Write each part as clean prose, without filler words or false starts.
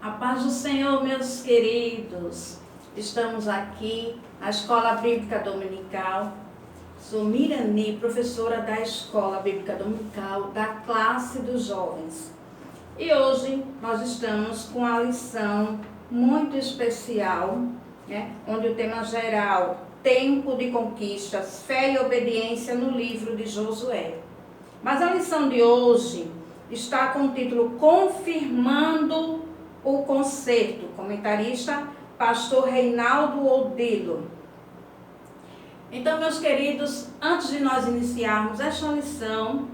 A paz do Senhor, meus queridos. Estamos aqui na Escola Bíblica Dominical. Sou Mirani, professora da Escola Bíblica Dominical da classe dos jovens. E hoje nós estamos com a lição muito especial, onde o tema geral, tempo de conquistas, fé e obediência no livro de Josué. Mas a lição de hoje está com o título Confirmando o Concerto. Comentarista, pastor Reinaldo Odilo. Então, meus queridos, antes de nós iniciarmos esta lição,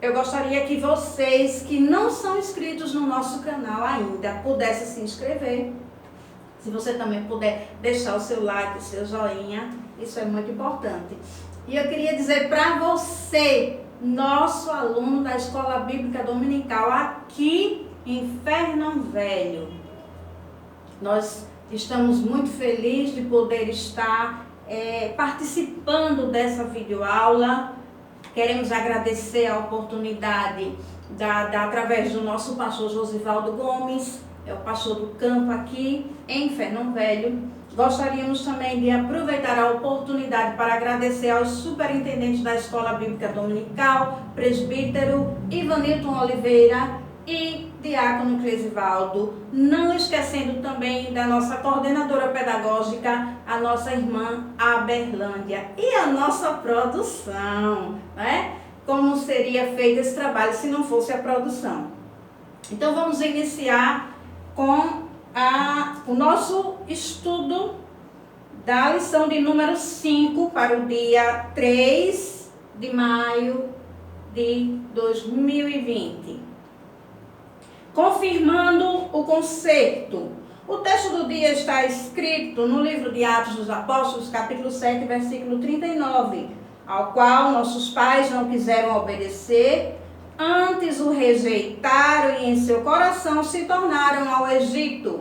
eu gostaria que vocês que não são inscritos no nosso canal ainda, pudessem se inscrever. Se você também puder deixar o seu like, o seu joinha, isso é muito importante. E eu queria dizer para você, nosso aluno da Escola Bíblica Dominical aqui em Fernão Velho, nós estamos muito felizes de poder estar participando dessa videoaula. Queremos agradecer a oportunidade através do nosso pastor Josivaldo Gomes, é o pastor do campo aqui em Fernão Velho. Gostaríamos também de aproveitar a oportunidade para agradecer aos superintendentes da Escola Bíblica Dominical, presbítero Ivanilton Oliveira e diácono Clesivaldo, não esquecendo também da nossa coordenadora pedagógica, a nossa irmã Aberlândia, e a nossa produção, Como seria feito esse trabalho se não fosse a produção? Então vamos iniciar com o nosso estudo da lição de número 5 para o dia 3 de maio de 2020. Confirmando o concerto. O texto do dia está escrito no livro de Atos dos Apóstolos, capítulo 7, versículo 39, ao qual nossos pais não quiseram obedecer, antes o rejeitaram e em seu coração se tornaram ao Egito.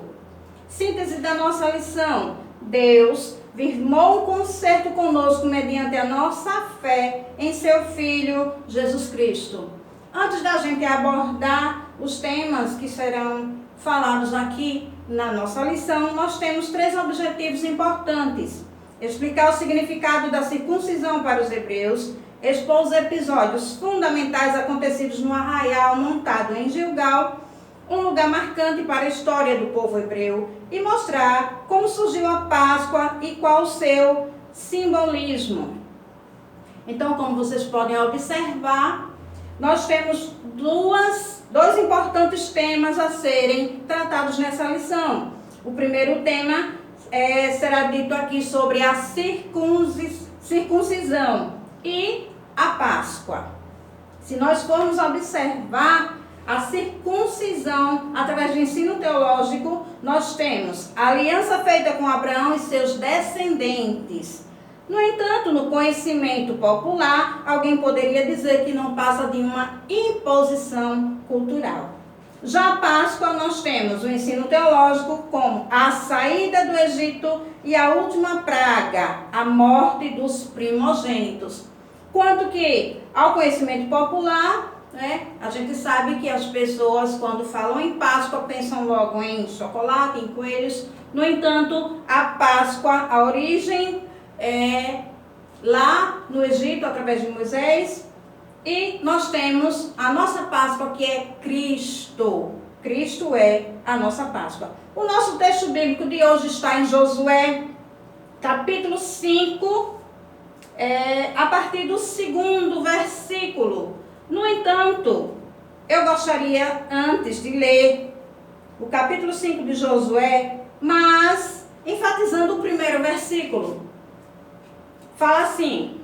Síntese da nossa lição: Deus firmou um concerto conosco mediante a nossa fé em seu Filho Jesus Cristo. Antes da gente abordar os temas que serão falados aqui na nossa lição, nós temos 3 objetivos importantes: explicar o significado da circuncisão para os hebreus, expor os episódios fundamentais acontecidos no arraial montado em Gilgal, um lugar marcante para a história do povo hebreu, e mostrar como surgiu a Páscoa e qual o seu simbolismo. Então, como vocês podem observar, nós temos dois importantes temas a serem tratados nessa lição. O primeiro tema será dito aqui sobre a circuncisão e a Páscoa. Se nós formos observar a circuncisão através do ensino teológico, nós temos a aliança feita com Abraão e seus descendentes. No entanto, no conhecimento popular, alguém poderia dizer que não passa de uma imposição cultural. Já a Páscoa, nós temos o ensino teológico como a saída do Egito e a última praga, a morte dos primogênitos. Quanto que ao conhecimento popular, a gente sabe que as pessoas, quando falam em Páscoa, pensam logo em chocolate, em coelhos. No entanto, a Páscoa, a origem lá no Egito, através de Moisés, e nós temos a nossa Páscoa, que é Cristo. Cristo é a nossa Páscoa. O nosso texto bíblico de hoje está em Josué, capítulo 5, a partir do 2º versículo. No entanto, eu gostaria antes de ler o capítulo 5 de Josué, mas enfatizando o primeiro versículo. Fala assim: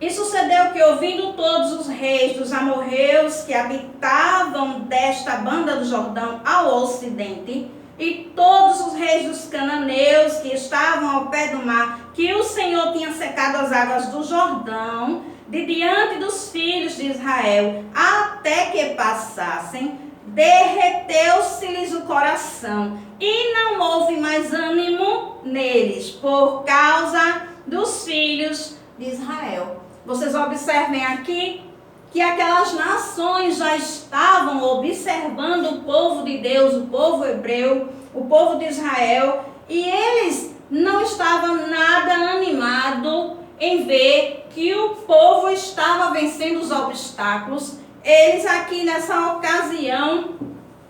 E sucedeu que, ouvindo todos os reis dos amorreus que habitavam desta banda do Jordão ao ocidente, e todos os reis dos cananeus que estavam ao pé do mar, que o Senhor tinha secado as águas do Jordão, de diante dos filhos de Israel, até que passassem, derreteu-se-lhes o coração, e não houve mais ânimo neles, por causa dos filhos de Israel. Vocês observem aqui que aquelas nações já estavam observando o povo de Deus, o povo hebreu, o povo de Israel, e eles não estavam nada animados em ver que o povo estava vencendo os obstáculos. Eles aqui nessa ocasião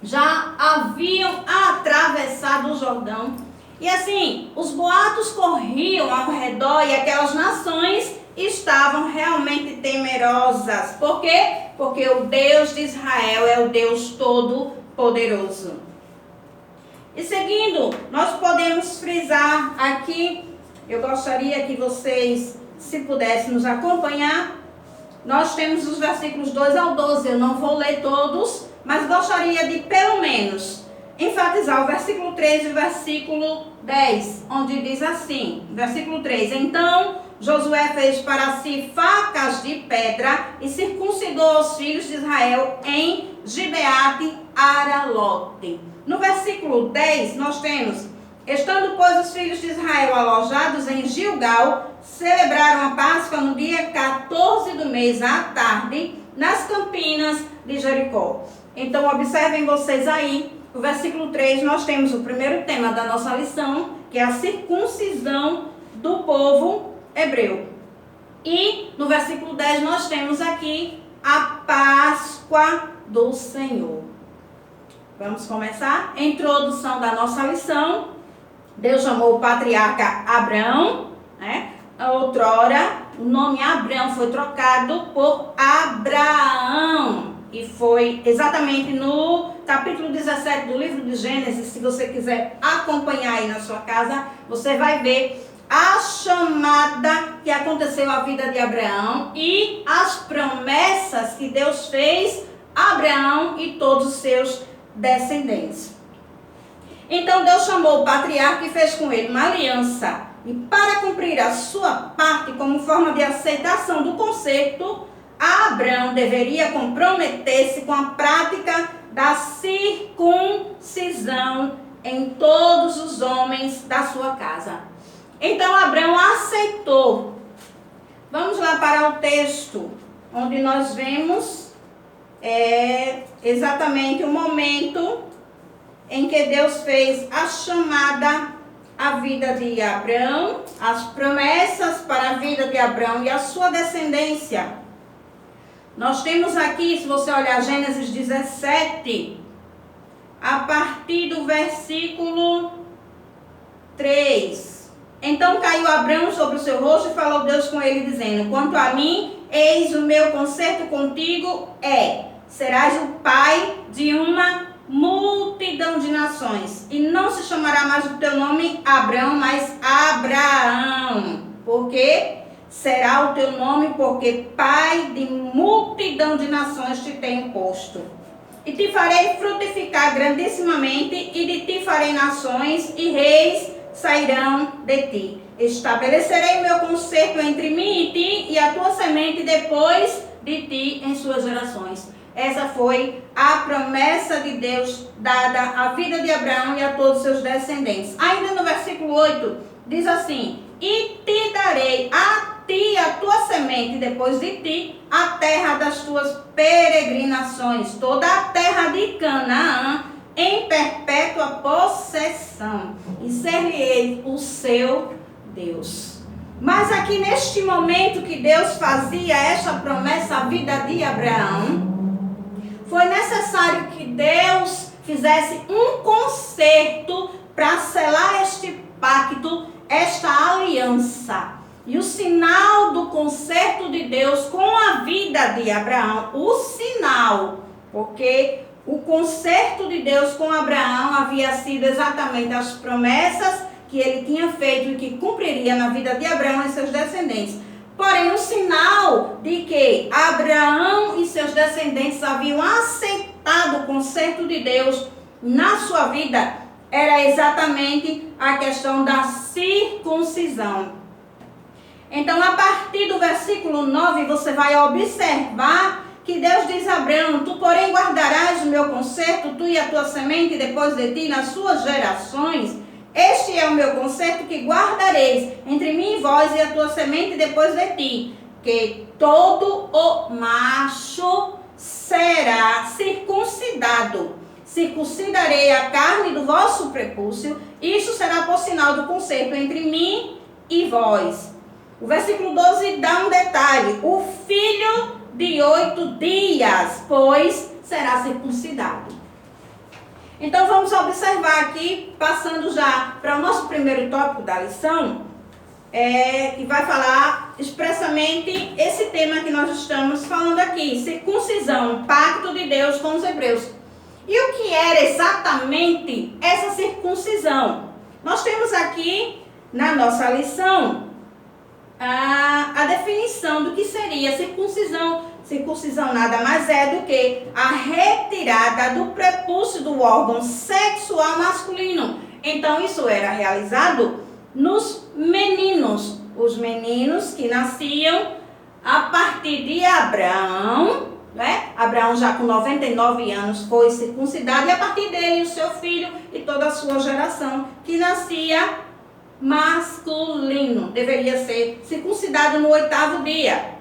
já haviam atravessado o Jordão. E assim, os boatos corriam ao redor e aquelas nações estavam realmente temerosas. Por quê? Porque o Deus de Israel é o Deus Todo-Poderoso. E seguindo, nós podemos frisar aqui, eu gostaria que vocês, se pudessem nos acompanhar, nós temos os versículos 2 ao 12, eu não vou ler todos, mas gostaria de pelo menos enfatizar o versículo 3 e o versículo 10, onde diz assim, versículo 3, então Josué fez para si facas de pedra e circuncidou os filhos de Israel em Gibeate Aralote. No versículo 10 nós temos, estando pois os filhos de Israel alojados em Gilgal, celebraram a Páscoa no dia 14 do mês à tarde, nas campinas de Jericó. Então observem vocês aí, no versículo 3 nós temos o primeiro tema da nossa lição, que é a circuncisão do povo hebreu. E no versículo 10 nós temos aqui a Páscoa do Senhor. Vamos começar? Introdução da nossa lição. Deus chamou o patriarca Abrão, né? Outrora, o nome Abrão foi trocado por Abraão. E foi exatamente no capítulo 17 do livro de Gênesis. Se você quiser acompanhar aí na sua casa, você vai ver a chamada que aconteceu à vida de Abraão e as promessas que Deus fez a Abraão e todos os seus descendentes. Então Deus chamou o patriarca e fez com ele uma aliança. E para cumprir a sua parte como forma de aceitação do concerto, Abraão deveria comprometer-se com a prática da circuncisão em todos os homens da sua casa. Então Abraão aceitou. Vamos lá para o texto, onde nós vemos exatamente o momento em que Deus fez a chamada à vida de Abraão, as promessas para a vida de Abraão e a sua descendência. Nós temos aqui, se você olhar Gênesis 17, a partir do versículo 3. Então caiu Abraão sobre o seu rosto e falou Deus com ele, dizendo, quanto a mim, eis o meu concerto contigo serás o pai de uma multidão de nações, e não se chamará mais o teu nome Abraão, mas Abraão, porque será o teu nome, porque pai de multidão de nações te tenho posto. E te farei frutificar grandissimamente, e de ti farei nações, e reis sairão de ti. Estabelecerei o meu concerto entre mim e ti, e a tua semente depois de ti em suas gerações. Essa foi a promessa de Deus dada à vida de Abraão e a todos os seus descendentes. Ainda no versículo 8, diz assim, e te darei a ti, a tua semente, depois de ti, a terra das tuas peregrinações, toda a terra de Canaã, em perpétua possessão, e ser-lhe-ei o seu Deus. Mas aqui neste momento que Deus fazia essa promessa à vida de Abraão, foi necessário que Deus fizesse um concerto para selar este pacto, esta aliança. E o sinal do concerto de Deus com a vida de Abraão, o sinal, porque o concerto de Deus com Abraão havia sido exatamente as promessas que ele tinha feito e que cumpriria na vida de Abraão e seus descendentes. Porém, o sinal de que Abraão e seus descendentes haviam aceitado o concerto de Deus na sua vida era exatamente a questão da circuncisão. Então, a partir do versículo 9, você vai observar que Deus diz a Abraão, tu porém guardarás o meu concerto, tu e a tua semente depois de ti nas suas gerações. Este é o meu concerto que guardareis entre mim e vós e a tua semente depois de ti, que todo o macho será circuncidado. Circuncidarei a carne do vosso prepúcio, isso será por sinal do concerto entre mim e vós. O versículo 12 dá um detalhe: o filho de 8 dias, pois será circuncidado. Então vamos observar aqui, passando já para o nosso primeiro tópico da lição, que vai falar expressamente esse tema que nós estamos falando aqui: circuncisão, pacto de Deus com os hebreus. E o que era exatamente essa circuncisão? Nós temos aqui na nossa lição a definição do que seria circuncisão. Circuncisão nada mais é do que a retirada do prepúcio do órgão sexual masculino. Então isso era realizado nos meninos. Os meninos que nasciam a partir de Abraão, né? Abraão já com 99 anos foi circuncidado, e a partir dele o seu filho e toda a sua geração que nascia masculino deveria ser circuncidado no 8º dia.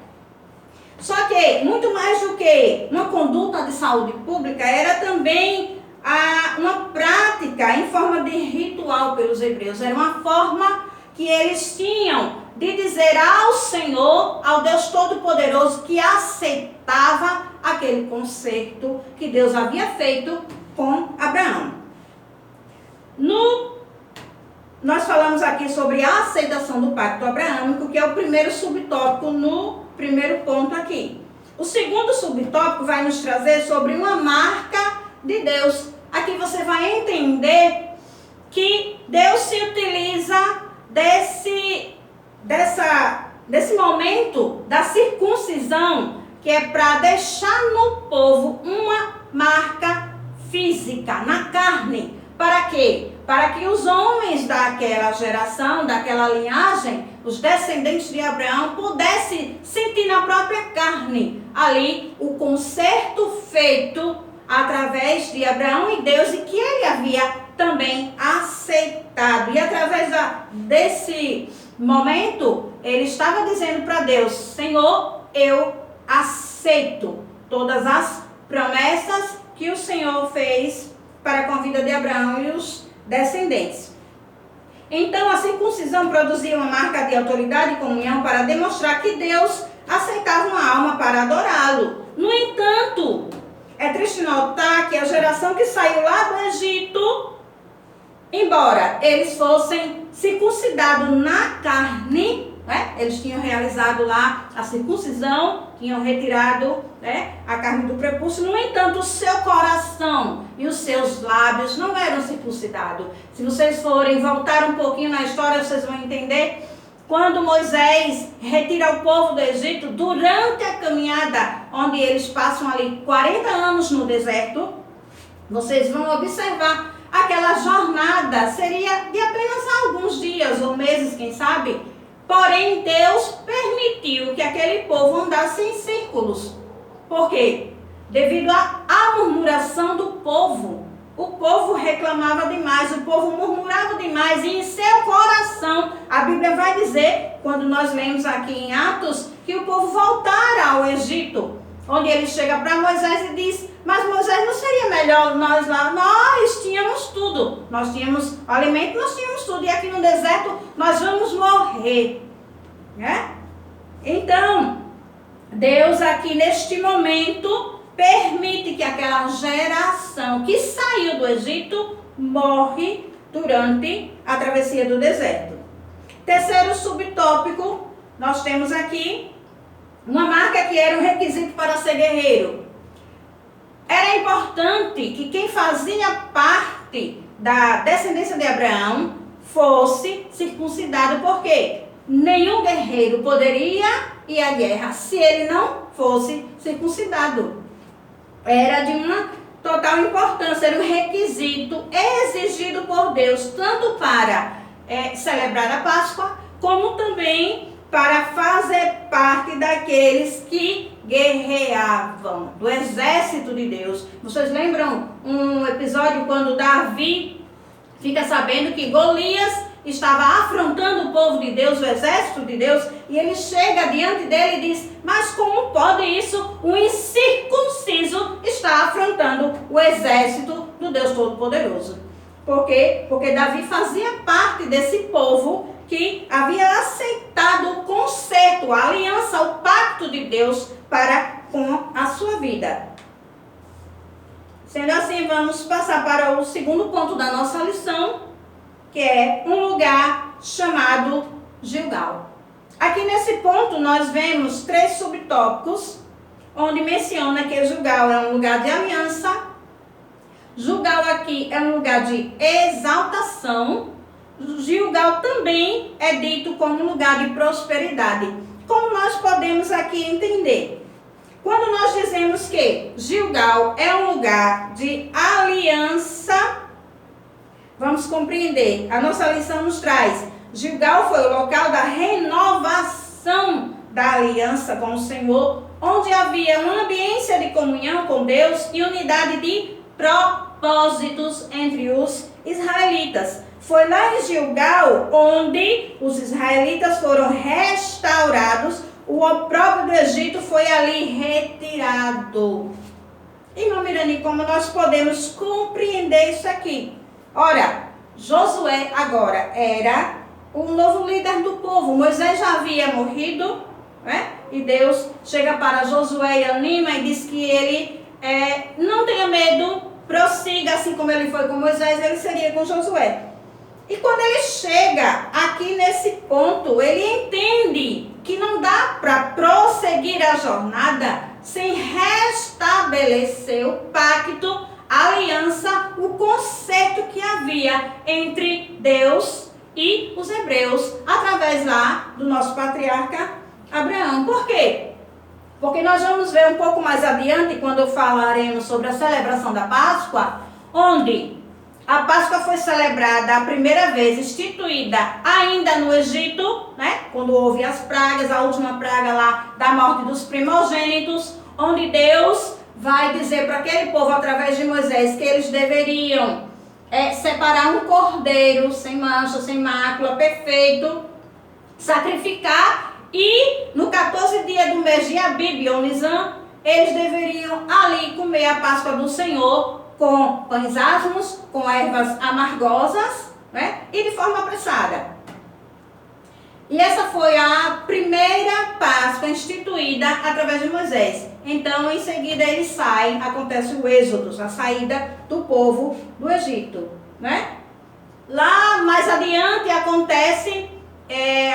Só que, muito mais do que uma conduta de saúde pública, era também uma prática em forma de ritual pelos hebreus. Era uma forma que eles tinham de dizer ao Senhor, ao Deus Todo-Poderoso, que aceitava aquele concerto que Deus havia feito com Abraão. Nós falamos aqui sobre a aceitação do pacto abraâmico, que é o primeiro subtópico no primeiro ponto aqui. O segundo subtópico vai nos trazer sobre uma marca de Deus. Aqui você vai entender que Deus se utiliza desse momento da circuncisão, que é para deixar no povo uma marca física, na carne. Para quê? Para que os homens daquela geração, daquela linhagem, os descendentes de Abraão, pudessem sentir na própria carne ali o concerto feito através de Abraão e Deus, e que ele havia também aceitado. E através desse momento, ele estava dizendo para Deus: Senhor, eu aceito todas as promessas que o Senhor fez para com a vida de Abraão e os descendentes. Então a circuncisão produzia uma marca de autoridade e comunhão para demonstrar que Deus aceitava uma alma para adorá-lo. No entanto, é triste notar que a geração que saiu lá do Egito, embora eles fossem circuncidados na carne, né? Eles tinham realizado lá a circuncisão, tinham retirado, né, a carne do prepúcio. No entanto, o seu coração e os seus lábios não eram circuncidados. Se vocês forem voltar um pouquinho na história, vocês vão entender. Quando Moisés retira o povo do Egito, durante a caminhada, onde eles passam ali 40 anos no deserto, vocês vão observar, aquela jornada seria de apenas alguns dias ou meses, quem sabe. Porém, Deus permitiu que aquele povo andasse em círculos. Por quê? Devido à murmuração do povo. O povo reclamava demais, o povo murmurava demais, e em seu coração, a Bíblia vai dizer, quando nós lemos aqui em Atos, que o povo voltara ao Egito, onde ele chega para Moisés e diz: mas Moisés, não seria melhor nós lá? Nós tínhamos tudo, nós tínhamos alimento, nós tínhamos tudo, e aqui no deserto nós vamos morrer, né? Então, Deus aqui neste momento permite que aquela geração que saiu do Egito morre durante a travessia do deserto. Terceiro subtópico, nós temos aqui uma marca que era um requisito para ser guerreiro. Era importante que quem fazia parte da descendência de Abraão fosse circuncidado, porque nenhum guerreiro poderia ir à guerra se ele não fosse circuncidado. Era de uma total importância, era um requisito exigido por Deus, tanto para celebrar a Páscoa, como também para fazer parte daqueles que guerreavam, do exército de Deus. Vocês lembram um episódio quando Davi fica sabendo que Golias estava afrontando o povo de Deus, o exército de Deus, e ele chega diante dele e diz: mas como pode isso? O incircunciso está afrontando o exército do Deus Todo-Poderoso. Por quê? Porque Davi fazia parte desse povo que havia aceitado o concerto, a aliança, o pacto de Deus para com a sua vida. Sendo assim, vamos passar para o segundo ponto da nossa lição, que é um lugar chamado Gilgal. Aqui nesse ponto nós vemos 3 subtópicos, onde menciona que Gilgal é um lugar de aliança. Gilgal aqui é um lugar de exaltação. Gilgal também é dito como um lugar de prosperidade. Como nós podemos aqui entender? Quando nós dizemos que Gilgal é um lugar de aliança, vamos compreender. A nossa lição nos traz: Gilgal foi o local da renovação da aliança com o Senhor, onde havia uma ambiência de comunhão com Deus e unidade de propósitos entre os israelitas. Foi lá em Gilgal onde os israelitas foram restaurados, o opróbrio do Egito foi ali retirado. Irmão Mirani, como nós podemos compreender isso aqui? Ora, Josué agora era o novo líder do povo. Moisés já havia morrido, né? E Deus chega para Josué e anima e diz que ele não tenha medo, prossiga, assim como ele foi com Moisés, ele seria com Josué. E quando ele chega aqui nesse ponto, ele entende que não dá para prosseguir a jornada sem restabelecer o pacto, a aliança, o concerto que havia entre Deus e os hebreus, através lá do nosso patriarca Abraão. Por quê? Porque nós vamos ver um pouco mais adiante, quando falaremos sobre a celebração da Páscoa, onde a Páscoa foi celebrada a primeira vez, instituída ainda no Egito, né? Quando houve as pragas, a última praga lá da morte dos primogênitos, onde Deus vai dizer para aquele povo, através de Moisés, que eles deveriam separar um cordeiro sem mancha, sem mácula, perfeito, sacrificar, e no 14 dia do mês de Abib, ou Nisan, eles deveriam ali comer a Páscoa do Senhor, com pães asmos, com ervas amargosas, né? E de forma apressada. E essa foi a primeira Páscoa instituída através de Moisés. Então, em seguida, eles saem, acontece o êxodo, a saída do povo do Egito, né? Lá mais adiante acontece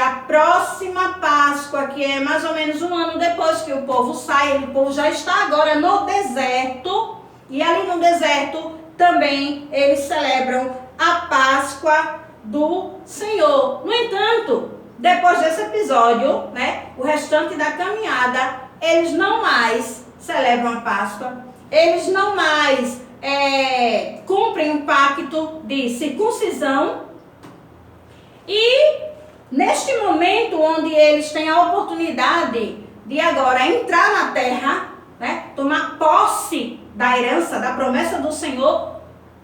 a próxima Páscoa, que é mais ou menos um ano depois que o povo sai. O povo já está agora no deserto. E ali no deserto também eles celebram a Páscoa do Senhor. No entanto, depois desse episódio, né, o restante da caminhada, eles não mais celebram a Páscoa, eles não mais cumprem um pacto de circuncisão. E neste momento onde eles têm a oportunidade de agora entrar na terra, né, tomar posse da herança, da promessa do Senhor,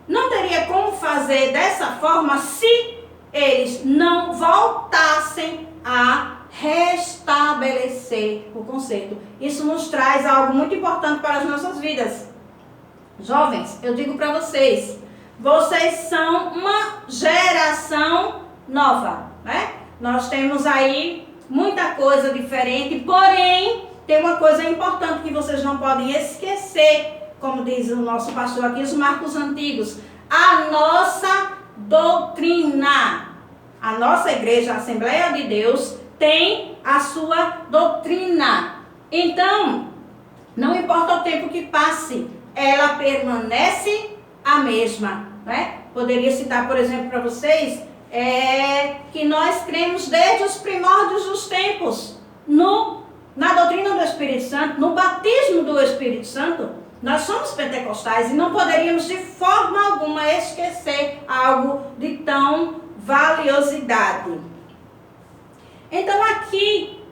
não teria como fazer dessa forma se eles não voltassem a restabelecer o conceito. Isso nos traz algo muito importante para as nossas vidas. Jovens, eu digo para vocês, vocês são uma geração nova, né? Nós temos aí muita coisa diferente, porém, tem uma coisa importante que vocês não podem esquecer, como diz o nosso pastor aqui, os marcos antigos, a nossa doutrina. A nossa igreja, a Assembleia de Deus, tem a sua doutrina. Então, não importa o tempo que passe, ela permanece a mesma, né? Poderia citar, por exemplo, para vocês, que nós cremos desde os primórdios dos tempos, na doutrina do Espírito Santo, no batismo do Espírito Santo. Nós somos pentecostais e não poderíamos de forma alguma esquecer algo de tão valiosidade. Então aqui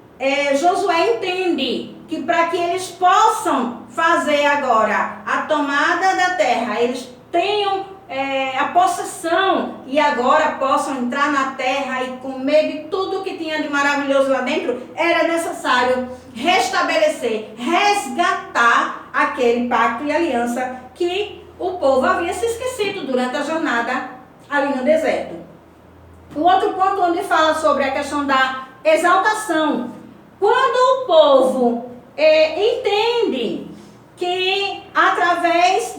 Josué entende que para que eles possam fazer agora a tomada da terra, eles tenham a possessão e agora possam entrar na terra e comer de tudo que tinha de maravilhoso lá dentro, era necessário restabelecer, resgatar aquele pacto e aliança que o povo havia se esquecido durante a jornada ali no deserto. O outro ponto onde fala sobre a questão da exaltação. Quando o povo entende que através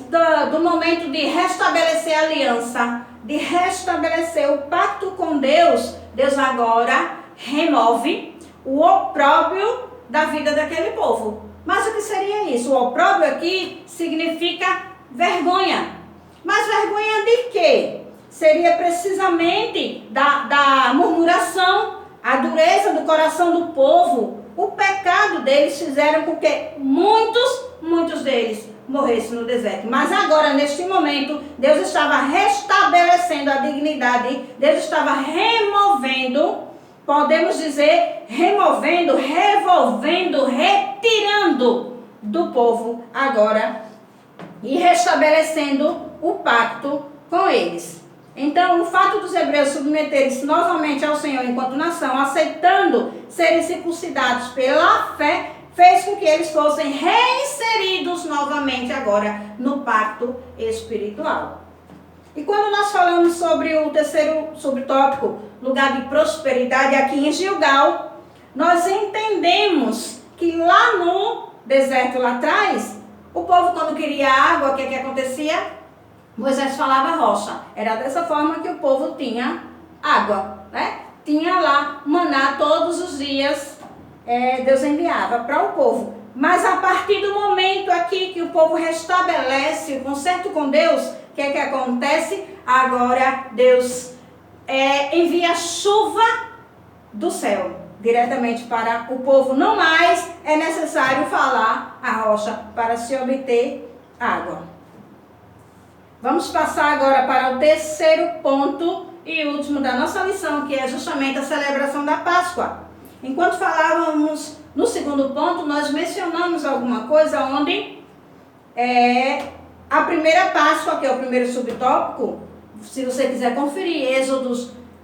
do momento de restabelecer a aliança, de restabelecer o pacto com Deus, Deus agora remove o opróbrio da vida daquele povo. Mas o que seria isso? O opróbrio aqui significa vergonha. Mas vergonha de quê? Seria precisamente da murmuração, a dureza do coração do povo. O pecado deles fizeram com que muitos deles morressem no deserto. Mas agora, neste momento, Deus estava restabelecendo a dignidade, Deus estava removendo, podemos dizer, removendo, revolvendo, retirando do povo agora e restabelecendo o pacto com eles. Então, o fato dos hebreus submeterem-se novamente ao Senhor enquanto nação, aceitando serem circuncidados pela fé, fez com que eles fossem reinseridos novamente agora no pacto espiritual. E quando nós falamos sobre o terceiro subtópico, lugar de prosperidade aqui em Gilgal, nós entendemos que lá no deserto lá atrás, o povo quando queria água, o que acontecia? Moisés falava rocha. Era dessa forma que o povo tinha água, né? Tinha lá maná todos os dias, Deus enviava para o povo. Mas a partir do momento aqui que o povo restabelece o concerto com Deus, o que acontece? Agora Deus envia chuva do céu diretamente para o povo. Não mais é necessário falar a rocha para se obter água. Vamos passar agora para o terceiro ponto e último da nossa lição, que é justamente a celebração da Páscoa. Enquanto falávamos no segundo ponto, nós mencionamos alguma coisa onde a primeira Páscoa, que é o primeiro subtópico, se você quiser conferir,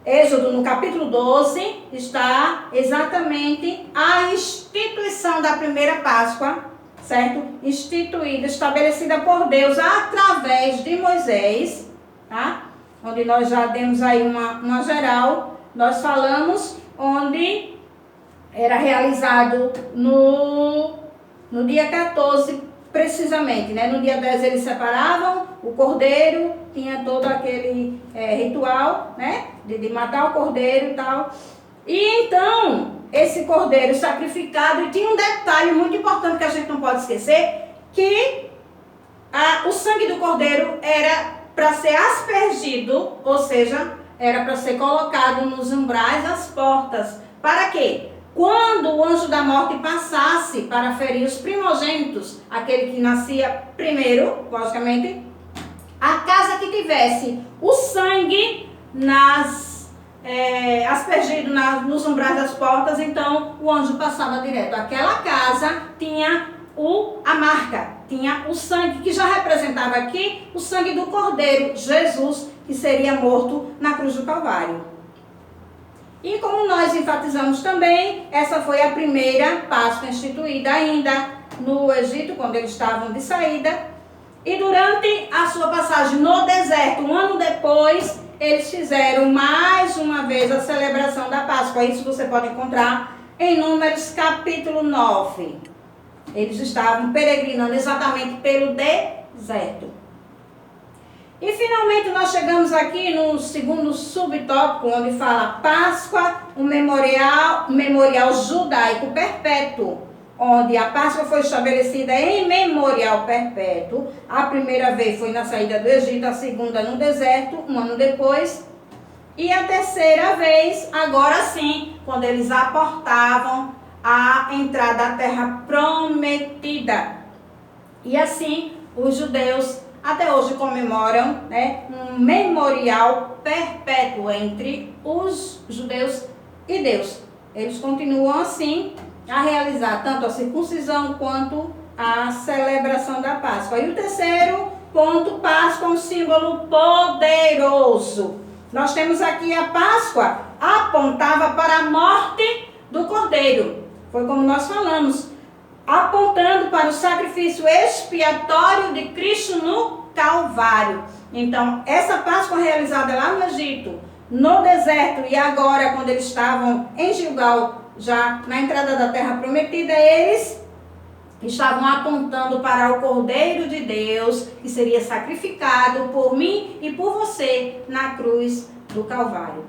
Êxodo no capítulo 12, está exatamente a instituição da primeira Páscoa, certo? Instituída, estabelecida por Deus através de Moisés, tá? Onde nós já demos aí uma geral, nós falamos onde era realizado no dia 14, precisamente, né? No dia 10 eles separavam o cordeiro, tinha todo aquele ritual, né? De matar o cordeiro e tal. E então, esse cordeiro sacrificado, e tinha um detalhe muito importante que a gente não pode esquecer, que o sangue do cordeiro era para ser aspergido, ou seja, era para ser colocado nos umbrais das portas. Para quê? Quando o anjo da morte passasse para ferir os primogênitos, aquele que nascia primeiro, logicamente, a casa que tivesse o sangue aspergido nos umbrais das portas, então o anjo passava direto. Aquela casa tinha a marca, tinha o sangue, que já representava aqui o sangue do Cordeiro, Jesus, que seria morto na cruz do Calvário. E como nós enfatizamos também, essa foi a primeira Páscoa instituída ainda no Egito, quando eles estavam de saída. E durante a sua passagem no deserto, um ano depois, eles fizeram mais uma vez a celebração da Páscoa. Isso você pode encontrar em Números capítulo 9. Eles estavam peregrinando exatamente pelo deserto. E finalmente nós chegamos aqui no segundo subtópico, onde fala Páscoa, um memorial judaico perpétuo, onde a Páscoa foi estabelecida em memorial perpétuo. A primeira vez foi na saída do Egito, a segunda no deserto, um ano depois. E a terceira vez, agora sim, quando eles aportavam a entrada à terra prometida. E assim, os judeus até hoje comemoram, né, um memorial perpétuo entre os judeus e Deus. Eles continuam assim a realizar tanto a circuncisão quanto a celebração da Páscoa. E o terceiro ponto, Páscoa, um símbolo poderoso. Nós temos aqui a Páscoa, apontava para a morte do Cordeiro. Foi como nós falamos, apontando para o sacrifício expiatório de Cristo no Calvário. Então, essa Páscoa realizada lá no Egito, no deserto, e agora quando eles estavam em Gilgal, já na entrada da terra prometida, eles estavam apontando para o Cordeiro de Deus, que seria sacrificado por mim e por você na cruz do Calvário.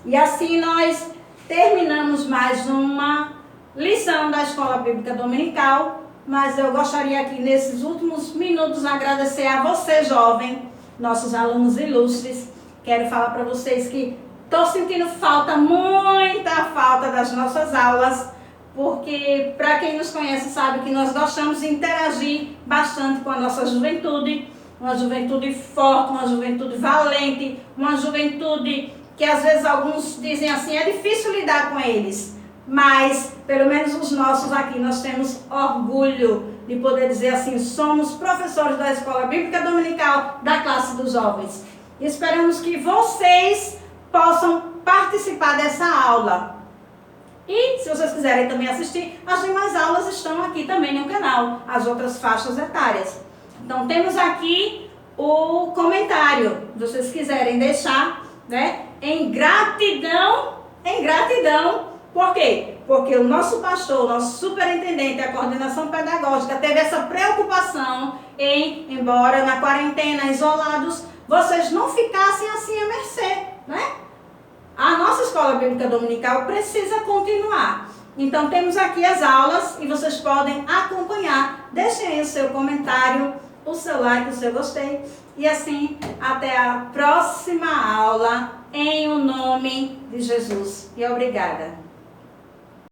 E assim nós terminamos mais uma lição da Escola Bíblica Dominical, mas eu gostaria aqui nesses últimos minutos agradecer a você, jovem, nossos alunos ilustres. Quero falar para vocês que estou sentindo falta, muita falta das nossas aulas, porque para quem nos conhece sabe que nós gostamos de interagir bastante com a nossa juventude, uma juventude forte, uma juventude valente, uma juventude que às vezes alguns dizem assim, é difícil lidar com eles, mas pelo menos os nossos aqui nós temos orgulho de poder dizer assim, somos professores da Escola Bíblica Dominical da classe dos jovens. E esperamos que vocês possam participar dessa aula. E se vocês quiserem também assistir, as demais aulas estão aqui também no canal, as outras faixas etárias. Então temos aqui o comentário, se vocês quiserem deixar, né? Em gratidão, por quê? Porque o nosso pastor, o nosso superintendente, a coordenação pedagógica teve essa preocupação em, embora na quarentena, isolados, vocês não ficassem assim à mercê, né? A nossa Escola Bíblica Dominical precisa continuar. Então temos aqui as aulas e vocês podem acompanhar. Deixem aí o seu comentário, o seu like, o seu gostei. E assim, até a próxima aula, em o nome de Jesus. E obrigada.